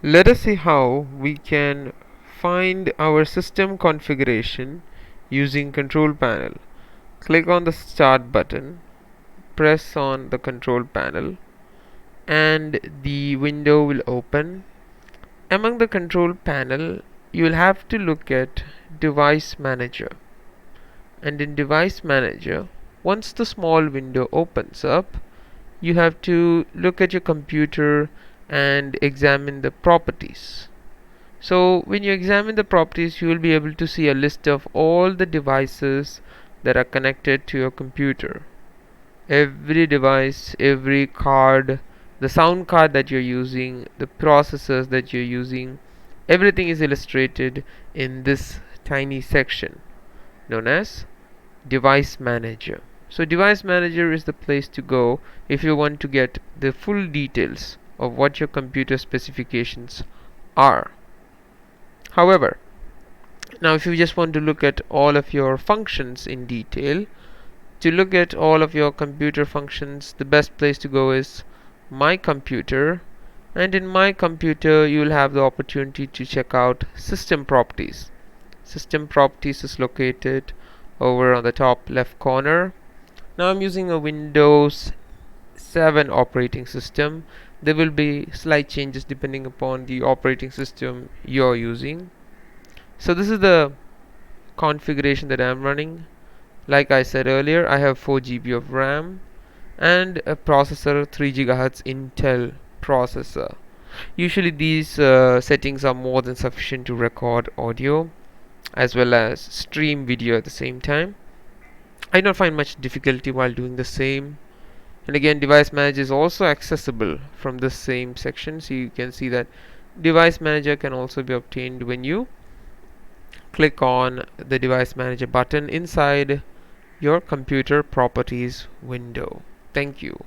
Let us see how we can find our system configuration using control panel. Click on the start button, press on the control panel, and the window will open. Among the control panel, you will have to look at device manager. And in device manager, once the small window opens up, you have to look at your computer and examine the properties. So when you examine the properties, you will be able to see a list of all the devices that are connected to your computer. Every device, every card, the sound card that you're using, the processors that you're using, everything is illustrated in this tiny section known as device manager. So device manager is the place to go if you want to get the full details of what your computer specifications are. However, now if you just want to look at all of your functions in detail, to look at all of your computer functions, the best place to go is My Computer, and in My Computer you will have the opportunity to check out System Properties. System Properties is located over on the top left corner. Now I'm using a Windows 7 operating system. There will be slight changes depending upon the operating system you're using. So this is the configuration that I'm running. Like I said earlier, I have 4 GB of RAM and a processor 3 GHz Intel processor. Usually these settings are more than sufficient to record audio as well as stream video at the same time. I don't find much difficulty while doing the same. And again, device manager is also accessible from the same section, so you can see that device manager can also be obtained when you click on the device manager button inside your computer properties window. Thank you.